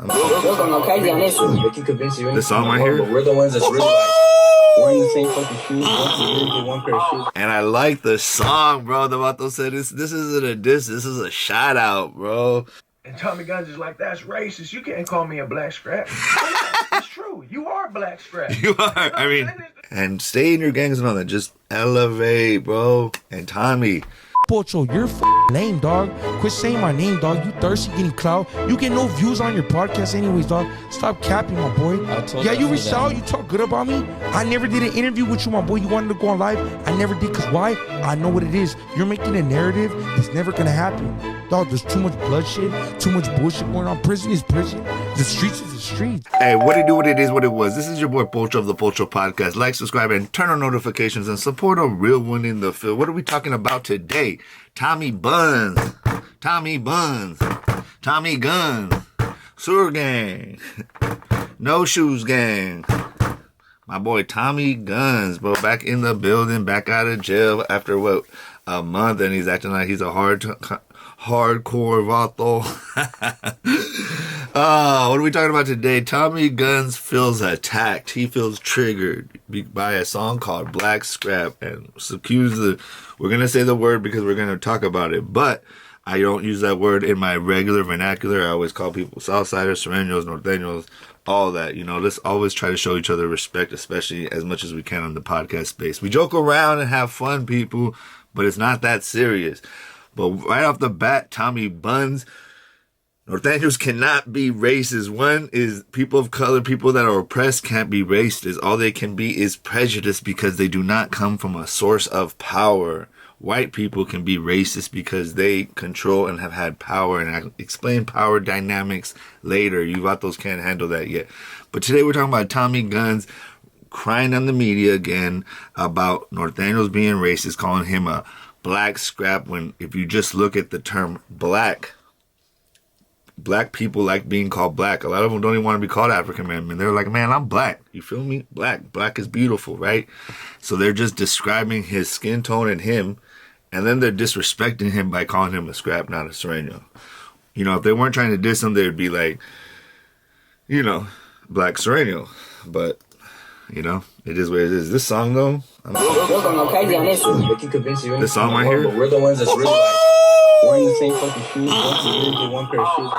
We'll go crazy on this one. They can convince you. This song right here? But we're the ones that's really like wearing the same fucking shoes. Once a year, get one pair of shoes. And I like the song, bro. The Vato said this isn't a diss. This is a shout out, bro. And Tommy Guns is like, that's racist. You can't call me a black scrap. It's true. You are black scrap. You are. I mean, and stay in your gangs and all that. Just elevate, bro. And Tommy. Pocho, you're lame, dog. Quit saying my name, dog. You thirsty getting clout. You get no views on your podcast anyways, dog. Stop capping, my boy. Yeah, you reached out. You talk good about me. I never did an interview with you, my boy. You wanted to go on live. I never did, because why? I know what it is. You're making a narrative that's never going to happen. Dog, there's too much bloodshed, too much bullshit going on. Prison is prison. The streets is the streets. Hey, what it do, what it is, what it was. This is your boy Pocho of the Pocho Podcast. Like, subscribe, and turn on notifications and support a real one in the field. What are we talking about today? Tommy Buns. Tommy Buns. Tommy Guns. Sewer Gang. No Shoes Gang. My boy Tommy Guns, bro. Back in the building, back out of jail after what? A month, and he's acting like he's a hardcore vato. What are we talking about today? Tommy Guns feels attacked. He feels triggered by a song called Black Scrap. And we're going to say the word because we're going to talk about it. But I don't use that word in my regular vernacular. I always call people Southsiders, Sureños, Norteños, all that. You know, let's always try to show each other respect, especially as much as we can on the podcast space. We joke around and have fun, people, but it's not that serious. But right off the bat, Tommy Buns, Norteños cannot be racist. One is people of color, people that are oppressed can't be racist. All they can be is prejudice because they do not come from a source of power. White people can be racist because they control and have had power, and I explain power dynamics later. You vatos can't handle that yet. But today we're talking about Tommy Guns crying on the media again about Norteños being racist, calling him a black scrap, when if you just look at the term black people like being called black. A lot of them don't even want to be called African American. They're like, man, I'm black. You feel me? Black is beautiful, right? So they're just describing his skin tone and him, and then they're disrespecting him by calling him a scrap, not a Sureño. You know, if they weren't trying to diss him, they'd be like, you know, black Sureño. But you know, it is what it is. This song though, we'll go crazy on this one. They can convince you. This song right here? But we're the ones that's really like wearing the same fucking shoes. Once a year, get one pair of shoes.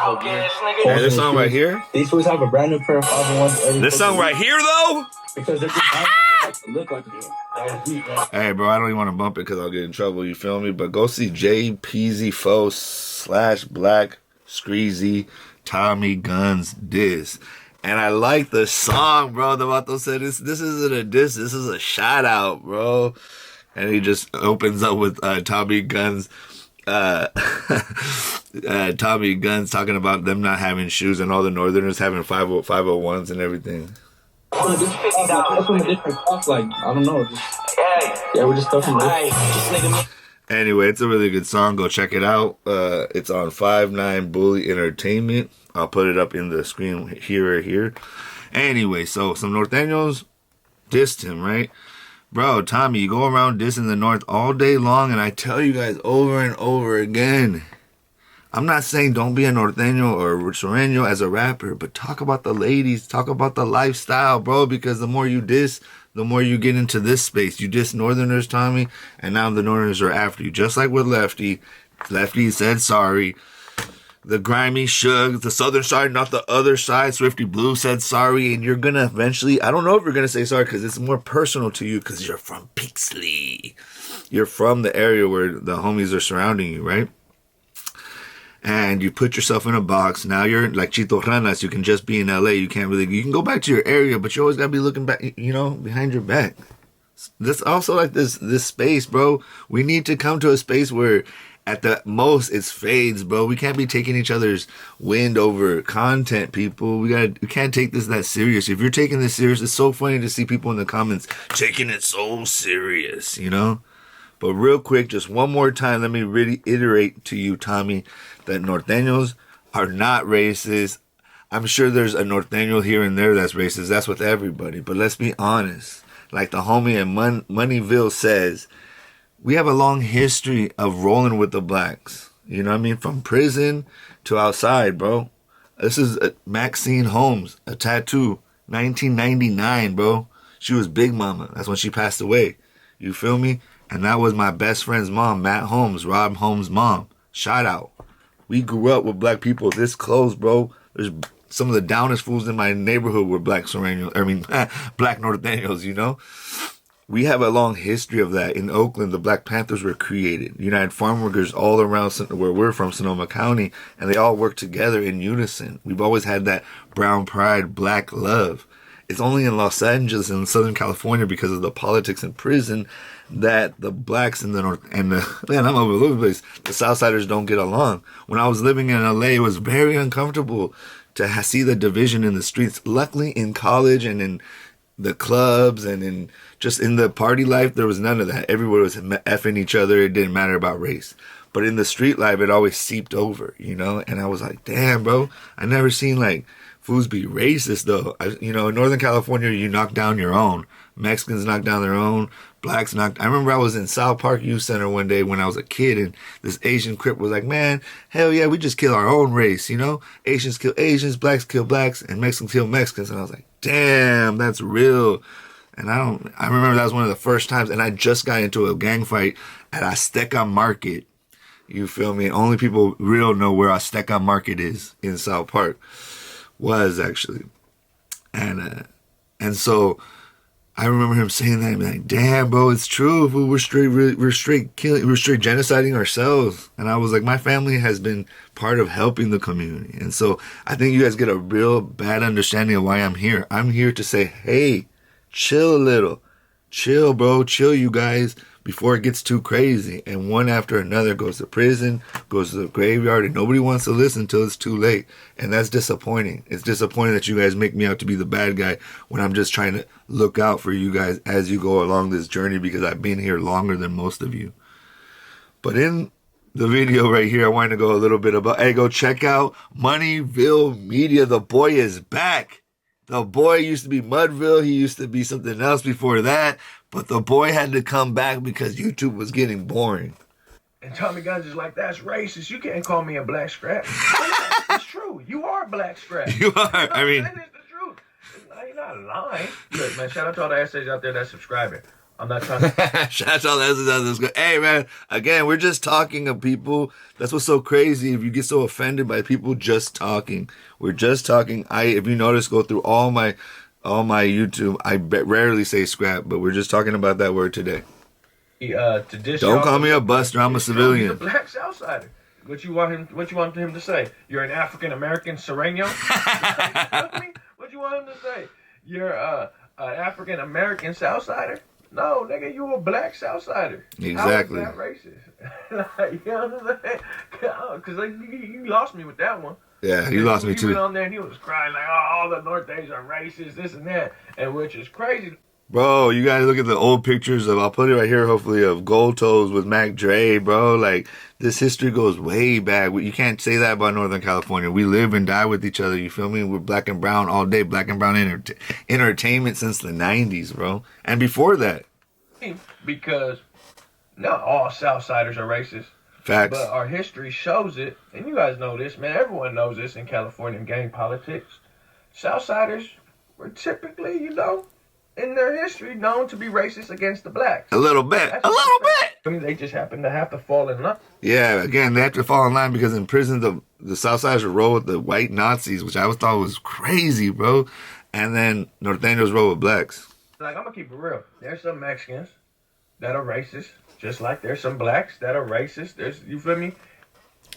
Hey, this song right here? These fools have a brand new pair of 501s. This song right here though? Because they're just look like Hey, bro, I don't even want to bump it because I'll get in trouble. You feel me? But go see JPZ4/Black Screezy Tommy Guns diss. And I like the song, bro. The Vato said this isn't a diss. This is a shout out, bro. And he just opens up with Tommy Guns. Tommy Guns talking about them not having shoes and all the Northerners having 501s and everything. from a different cloth, like, I don't know. Yeah, we're just talking about. Anyway, it's a really good song. Go check it out. It's on 5'9" Bully Entertainment. I'll put it up in the screen here. Anyway, so some Norteños dissed him, right? Bro, Tommy, you go around dissing the North all day long, and I tell you guys over and over again, I'm not saying don't be a Norteño or Sureño as a rapper, but talk about the ladies, talk about the lifestyle, bro, because the more you diss, the more you get into this space. You diss Northerners, Tommy, and now the Northerners are after you. Just like with Lefty. Lefty said sorry. The grimy Shug, the Southern side, not the other side. Swifty Blue said sorry, and you're going to eventually, I don't know if you're going to say sorry because it's more personal to you because you're from Pixley. You're from the area where the homies are surrounding you, right? And you put yourself in a box. Now you're like Chito Ranas. You can just be in LA. You can go back to your area, but you always got to be looking back, behind your back. That's also like this space, bro. We need to come to a space where at the most it's fades, bro. We can't be taking each other's wind over content, people. We can't take this that serious. If you're taking this serious, it's so funny to see people in the comments taking it so serious, But real quick, just one more time, let me reiterate to you, Tommy, that Norteños are not racist. I'm sure there's a Norteño here and there that's racist. That's with everybody. But let's be honest. Like the homie in Moneyville says, we have a long history of rolling with the blacks. You know what I mean? From prison to outside, bro. This is Maxine Holmes, a tattoo, 1999, bro. She was Big Mama. That's when she passed away. You feel me? And that was my best friend's mom, Matt Holmes, Rob Holmes' mom. Shout out. We grew up with black people this close, bro. There's some of the downest fools in my neighborhood were black black Norteños, you know? We have a long history of that. In Oakland, the Black Panthers were created. United Farm Workers all around where we're from, Sonoma County, and they all work together in unison. We've always had that brown pride, black love. It's only in Los Angeles and Southern California because of the politics in prison that the blacks in the north and man, I'm over the place. The Southsiders don't get along. When I was living in LA, it was very uncomfortable to see the division in the streets. Luckily, in college and in the clubs and in just in the party life, there was none of that. Everyone was effing each other. It didn't matter about race. But in the street life, it always seeped over, you know? And I was like, damn, bro, I never seen like fools be racist though. In Northern California, you knock down your own. Mexicans knock down their own. Blacks knocked. I remember I was in South Park Youth Center one day when I was a kid, and this Asian Crip was like, man, hell yeah, we just kill our own race, you know? Asians kill Asians, blacks kill blacks, and Mexicans kill Mexicans. And I was like, damn, that's real. And I remember that was one of the first times, and I just got into a gang fight at Azteca Market. You feel me? Only people real know where Azteca Market is in South Park. Was actually. And so I remember him saying that and be like, damn, bro, it's true. We're straight genociding ourselves. And I was like, my family has been part of helping the community. And so I think you guys get a real bad understanding of why I'm here. I'm here to say, hey, chill a little. Chill, bro. Chill, you guys, before it gets too crazy. And one after another goes to prison, goes to the graveyard, and nobody wants to listen until it's too late. And that's disappointing. It's disappointing that you guys make me out to be the bad guy when I'm just trying to look out for you guys as you go along this journey, because I've been here longer than most of you. But in the video right here, I wanted to go a little bit about, hey, go check out Moneyville Media. The boy is back. The boy used to be Mudville. He used to be something else before that. But the boy had to come back because YouTube was getting boring. And Tommy Guns is like, that's racist. You can't call me a black scrap. It's true. You are black scrap. You are. I mean, it's the truth. You're not lying. Look, man, shout out to all the essays out there that's subscribing. I'm not trying to... Shout out to all the essays out there. Hey, man, again, we're just talking of people. That's what's so crazy. If you get so offended by people just talking. We're just talking. If you notice, go through all my YouTube, I rarely say scrap, but we're just talking about that word today. Don't call me a buster. I'm a civilian. He's a black Southsider. What you want him to say? You're an African American Sereno? What you want him to say? You're an African American Southsider? No, nigga, you a black Southsider. Exactly. How is that racist? You know what I'm saying? Because you lost me with that one. Yeah, you lost me too. He went on there and he was crying like, oh, all the Nortes are racist, this and that, and which is crazy. Bro, you gotta look at the old pictures I'll put it right here, hopefully, of Gold Toes with Mac Dre, bro. Like, this history goes way back. You can't say that about Northern California. We live and die with each other, you feel me? We're black and brown all day, black and brown entertainment since the 90s, bro. And before that. Because not all Southsiders are racist. Facts. But our history shows it, and you guys know this, man. Everyone knows this in California gang politics. Southsiders were typically, in their history, known to be racist against the blacks. A little bit. A little bit. I mean, they just happen to have to fall in line. Yeah, again, they have to fall in line because in prison, the Southsiders would roll with the white Nazis, which I always thought was crazy, bro. And then Norteños roll with blacks. Like, I'm going to keep it real. There's some Mexicans that are racist, just like there's some blacks that are racist. You feel me?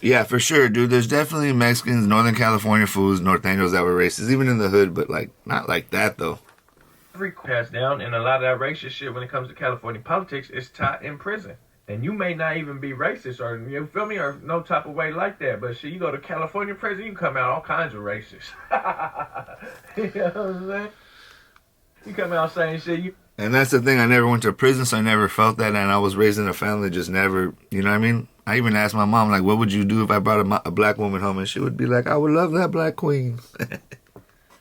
Yeah, for sure, dude. There's definitely Mexicans, Northern California fools, Norteños that were racist, even in the hood, but like not like that though. Every passed down, and a lot of that racist shit when it comes to California politics is taught in prison. And you may not even be racist, or you feel me, or no type of way like that. But shit, you go to California prison, you can come out all kinds of racist. You know what I'm saying? You come out saying shit. And that's the thing. I never went to prison, so I never felt that. And I was raised in a family, just never, you know what I mean? I even asked my mom, like, what would you do if I brought a black woman home? And she would be like, I would love that black queen.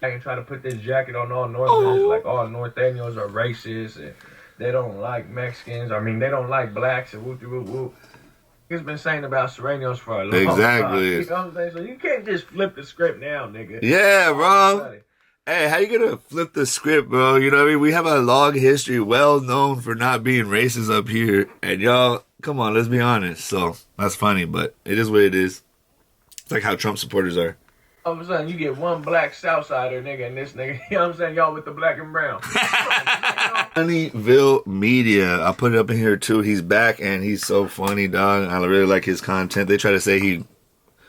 I can try to put this jacket on all Northerners, like all Norteños are racist, and they don't like Mexicans. I mean, they don't like blacks, and whoop, whoop, whoop. He's been saying about Serenios for a long time. Exactly. You know what I'm saying? So you can't just flip the script now, nigga. Yeah, bro. Hey, how you gonna flip the script, bro? You know what I mean? We have a long history, well known for not being racist up here. And y'all, come on, let's be honest. So, that's funny, but it is what it is. It's like how Trump supporters are. All of a sudden, you get one black Southsider nigga and this nigga, you know what I'm saying? Y'all with the black and brown. Sunnyville Media. I'll put it up in here too. He's back and he's so funny, dog. I really like his content. They try to say he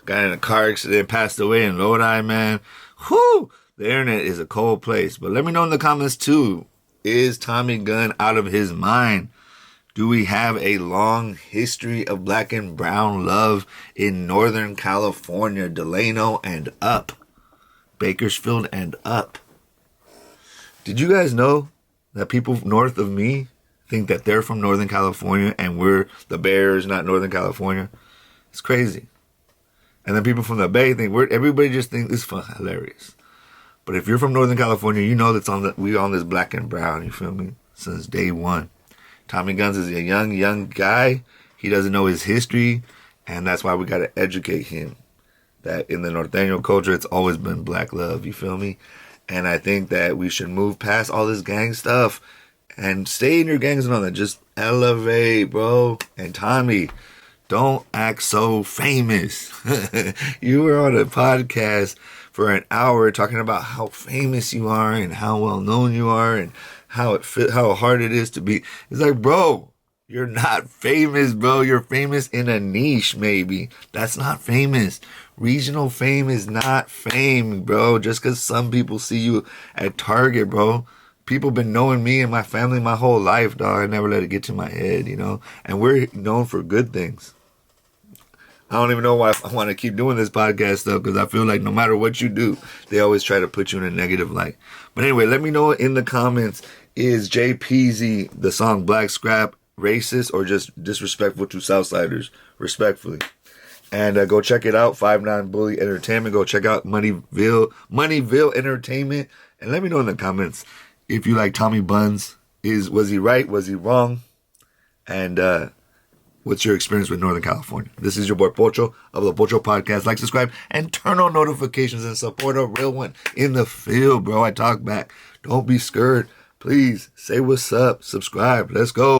got in a car accident, passed away in Lodi, man. Whew! The internet is a cold place. But let me know in the comments too. Is Tommy Gunn out of his mind? Do we have a long history of black and brown love in Northern California, Delano and up, Bakersfield and up? Did you guys know that people north of me think that they're from Northern California and we're the Bears, not Northern California? It's crazy. And then people from the Bay think everybody just thinks it's fun, hilarious. But if you're from Northern California, you know that's we on this black and brown, you feel me? Since day one. Tommy Guns is a young guy. He doesn't know his history, and that's why we got to educate him. That in the Norteño culture, it's always been black love, you feel me? And I think that we should move past all this gang stuff and stay in your gangs and all that. Just elevate, bro. And Tommy, don't act so famous. You were on a podcast for an hour talking about how famous you are and how well known you are and how hard it is to be. It's like, bro, you're not famous, bro. You're famous in a niche, maybe. That's not famous. Regional fame is not fame, bro. Just because some people see you at Target, bro. People been knowing me and my family my whole life, dog. I never let it get to my head, you know. And we're known for good things. I don't even know why I want to keep doing this podcast stuff, because I feel like no matter what you do, they always try to put you in a negative light. But anyway, let me know in the comments, is JPZ, the song Black Scrap, racist or just disrespectful to Southsiders? Respectfully. And go check it out, 5'9 Bully Entertainment. Go check out Moneyville Entertainment. And let me know in the comments if you like Tommy Buns. Was he right? Was he wrong? And what's your experience with Northern California? This is your boy Pocho of the Pocho Podcast. Like, subscribe, and turn on notifications and support a real one in the field, bro. I talk back. Don't be scared. Please say what's up. Subscribe. Let's go.